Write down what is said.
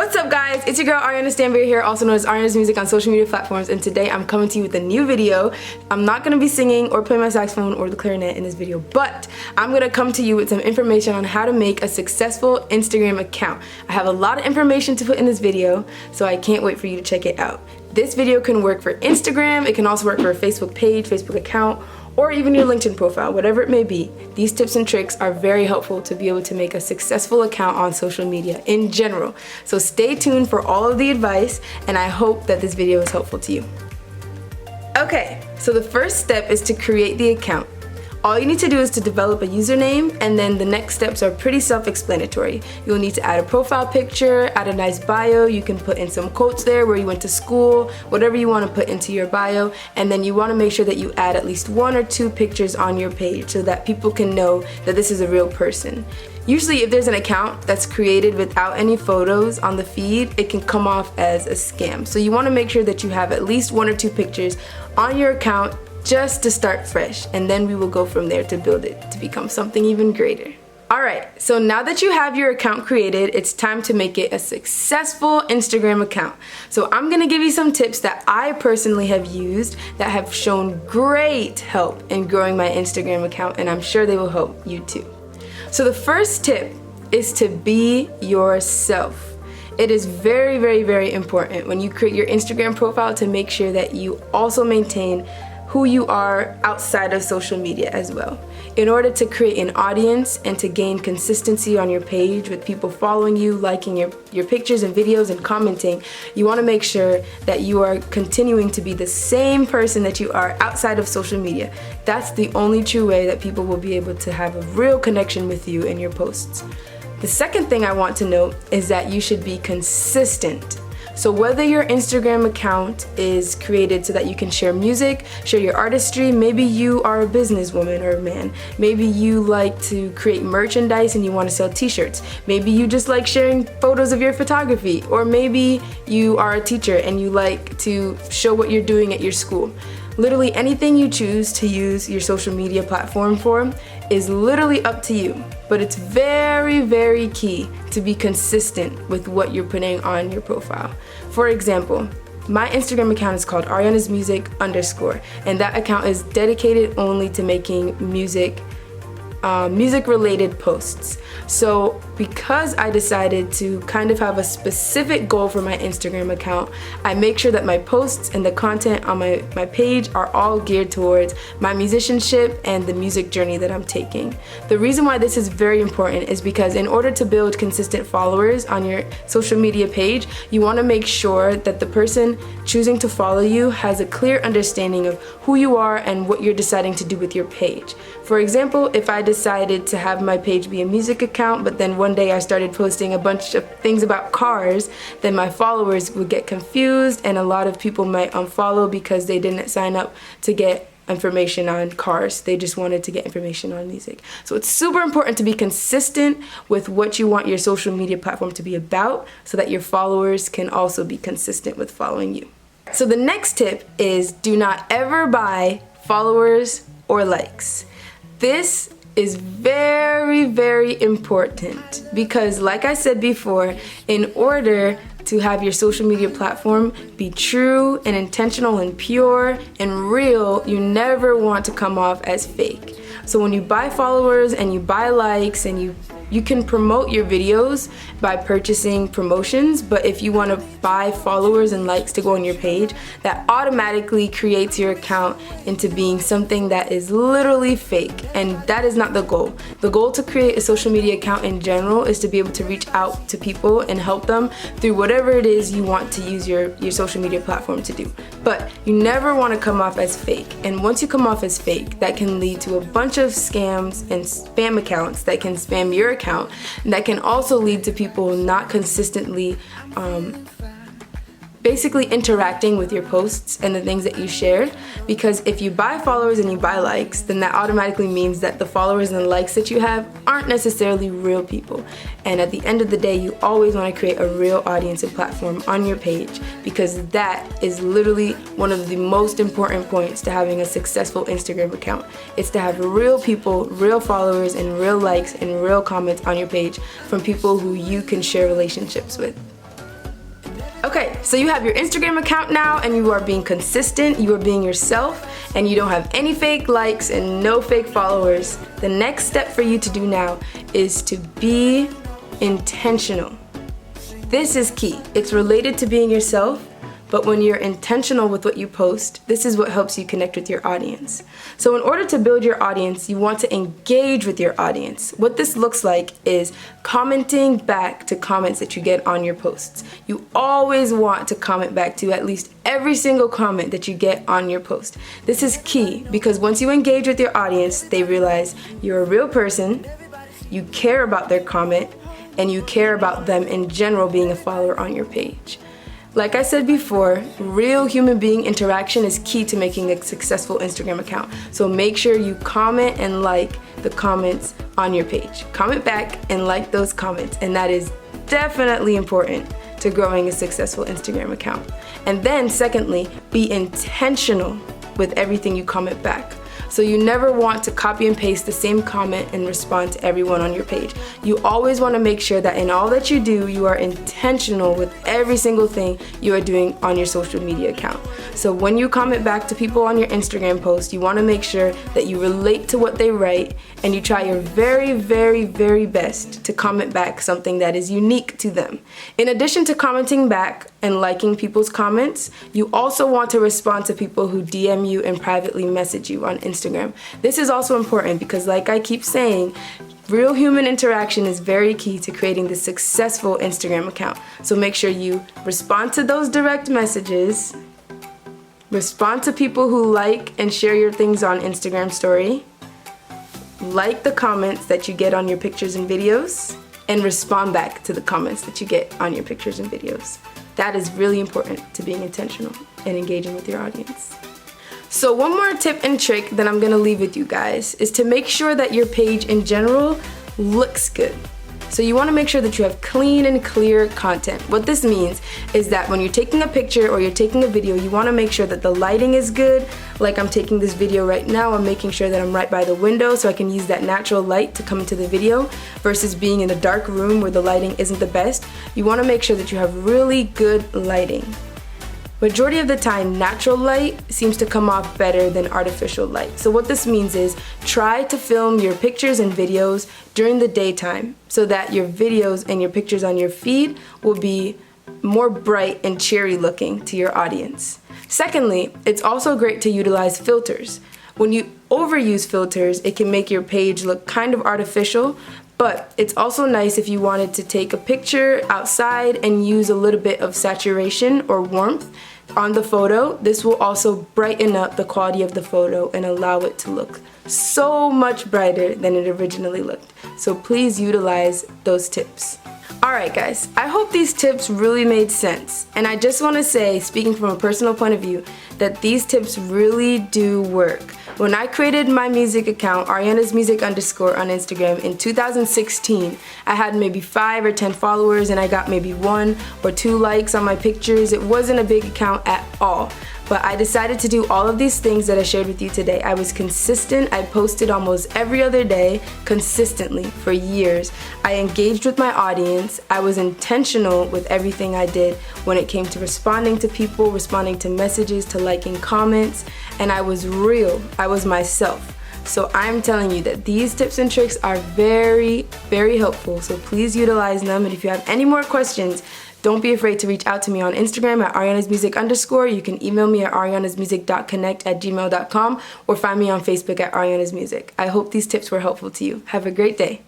What's up guys, it's your girl Ariana Stanberry here, also known as Ariana's Music on social media platforms, and today I'm coming to you with a new video. I'm not going to be singing or playing my saxophone or the clarinet in this video, but I'm going to come to you with some information on how to make a successful Instagram account. I have a lot of information to put in this video, so I can't wait for you to check it out. This video can work for Instagram, it can also work for a Facebook page, Facebook account, or even your LinkedIn profile, whatever it may be. These tips and tricks are very helpful to be able to make a successful account on social media in general. So stay tuned for all of the advice, and I hope that this video is helpful to you. Okay, so the first step is to create the account. All you need to do is to develop a username, and then the next steps are pretty self-explanatory. You'll need to add a profile picture, add a nice bio. You can put in some quotes there, where you went to school, whatever you want to put into your bio, and then you want to make sure that you add at least 1 or 2 pictures on your page so that people can know that this is a real person. Usually if there's an account that's created without any photos on the feed, it can come off as a scam. So you want to make sure that you have at least 1 or 2 pictures on your account just to start fresh, and then we will go from there to build it to become something even greater. Alright, so now that you have your account created, it's time to make it a successful Instagram account. So I'm going to give you some tips that I personally have used that have shown great help in growing my Instagram account, and I'm sure they will help you too. So the first tip is to be yourself. It is very, very, very important when you create your Instagram profile to make sure that you also maintain who you are outside of social media as well. In order to create an audience and to gain consistency on your page with people following you, liking your pictures and videos and commenting, you want to make sure that you are continuing to be the same person that you are outside of social media. That's the only true way that people will be able to have a real connection with you in your posts. The second thing I want to note is that you should be consistent. So whether your Instagram account is created so that you can share music, share your artistry, maybe you are a businesswoman or a man, maybe you like to create merchandise and you want to sell t-shirts, maybe you just like sharing photos of your photography, or maybe you are a teacher and you like to show what you're doing at your school. Literally anything you choose to use your social media platform for is literally up to you, but it's very, very key to be consistent with what you're putting on your profile. For example, my Instagram account is called Ariana's Music _, and that account is dedicated only to making music related posts. So because I decided to kind of have a specific goal for my Instagram account, I make sure that my posts and the content on my page are all geared towards my musicianship and the music journey that I'm taking. The reason why this is very important is because in order to build consistent followers on your social media page, you want to make sure that the person choosing to follow you has a clear understanding of who you are and what you're deciding to do with your page. For example, if I decided to have my page be a music account, but then one day I started posting a bunch of things about cars, then my followers would get confused and a lot of people might unfollow because they didn't sign up to get information on cars. They just wanted to get information on music. So it's super important to be consistent with what you want your social media platform to be about so that your followers can also be consistent with following you. So the next tip is do not ever buy followers or likes. This is very, very important because, like I said before, in order to have your social media platform be true and intentional and pure and real, you never want to come off as fake. So when you buy followers and you buy likes and you can promote your videos by purchasing promotions, but if you want to buy followers and likes to go on your page, that automatically creates your account into being something that is literally fake, and that is not the goal. The goal to create a social media account in general is to be able to reach out to people and help them through whatever it is you want to use your social media platform to do. But you never want to come off as fake, and once you come off as fake, that can lead to a bunch of scams and spam accounts that can spam your account, and that can also lead to people not consistently basically interacting with your posts and the things that you shared, because if you buy followers and you buy likes, then that automatically means that the followers and likes that you have aren't necessarily real people. And at the end of the day, you always want to create a real audience and platform on your page, because that is literally one of the most important points to having a successful Instagram account. It's to have real people, real followers, and real likes and real comments on your page from people who you can share relationships with. Okay, so you have your Instagram account now and you are being consistent, you are being yourself, and you don't have any fake likes and no fake followers. The next step for you to do now is to be intentional. This is key. It's related to being yourself, but when you're intentional with what you post, this is what helps you connect with your audience. So in order to build your audience, you want to engage with your audience. What this looks like is commenting back to comments that you get on your posts. You always want to comment back to at least every single comment that you get on your post. This is key because once you engage with your audience, they realize you're a real person, you care about their comment, and you care about them in general being a follower on your page. Like I said before, real human being interaction is key to making a successful Instagram account. So make sure you comment and like the comments on your page. Comment back and like those comments, and that is definitely important to growing a successful Instagram account. And then secondly, be intentional with everything you comment back. So you never want to copy and paste the same comment and respond to everyone on your page. You always want to make sure that in all that you do, you are intentional with every single thing you are doing on your social media account. So when you comment back to people on your Instagram post, you want to make sure that you relate to what they write and you try your very, very, very best to comment back something that is unique to them. In addition to commenting back and liking people's comments, you also want to respond to people who DM you and privately message you on Instagram. This is also important because, like I keep saying, real human interaction is very key to creating the successful Instagram account. So make sure you respond to those direct messages, respond to people who like and share your things on Instagram story, like the comments that you get on your pictures and videos, and respond back to the comments that you get on your pictures and videos. That is really important to being intentional and engaging with your audience. So one more tip and trick that I'm gonna leave with you guys is to make sure that your page in general looks good. So you wanna make sure that you have clean and clear content. What this means is that when you're taking a picture or you're taking a video, you wanna make sure that the lighting is good. Like I'm taking this video right now, I'm making sure that I'm right by the window so I can use that natural light to come into the video versus being in a dark room where the lighting isn't the best. You wanna make sure that you have really good lighting. Majority of the time, natural light seems to come off better than artificial light. So what this means is try to film your pictures and videos during the daytime so that your videos and your pictures on your feed will be more bright and cheery looking to your audience. Secondly, it's also great to utilize filters. When you overuse filters, it can make your page look kind of artificial, but it's also nice if you wanted to take a picture outside and use a little bit of saturation or warmth on the photo. This will also brighten up the quality of the photo and allow it to look so much brighter than it originally looked. So please utilize those tips. Alright guys, I hope these tips really made sense. And I just want to say, speaking from a personal point of view, that these tips really do work. When I created my music account, Ariana's Music _ on Instagram in 2016, I had maybe 5 or 10 followers and I got maybe 1 or 2 likes on my pictures. It wasn't a big account at all. But I decided to do all of these things that I shared with you today. I was consistent. I posted almost every other day consistently for years. I engaged with my audience. I was intentional with everything I did when it came to responding to people, responding to messages, to liking comments, and I was real. I was myself. So I'm telling you that these tips and tricks are very, very helpful. So please utilize them. And if you have any more questions, don't be afraid to reach out to me on Instagram at arianasmusic_. You can email me at arianasmusic.connect@gmail.com or find me on Facebook at arianasmusic. I hope these tips were helpful to you. Have a great day.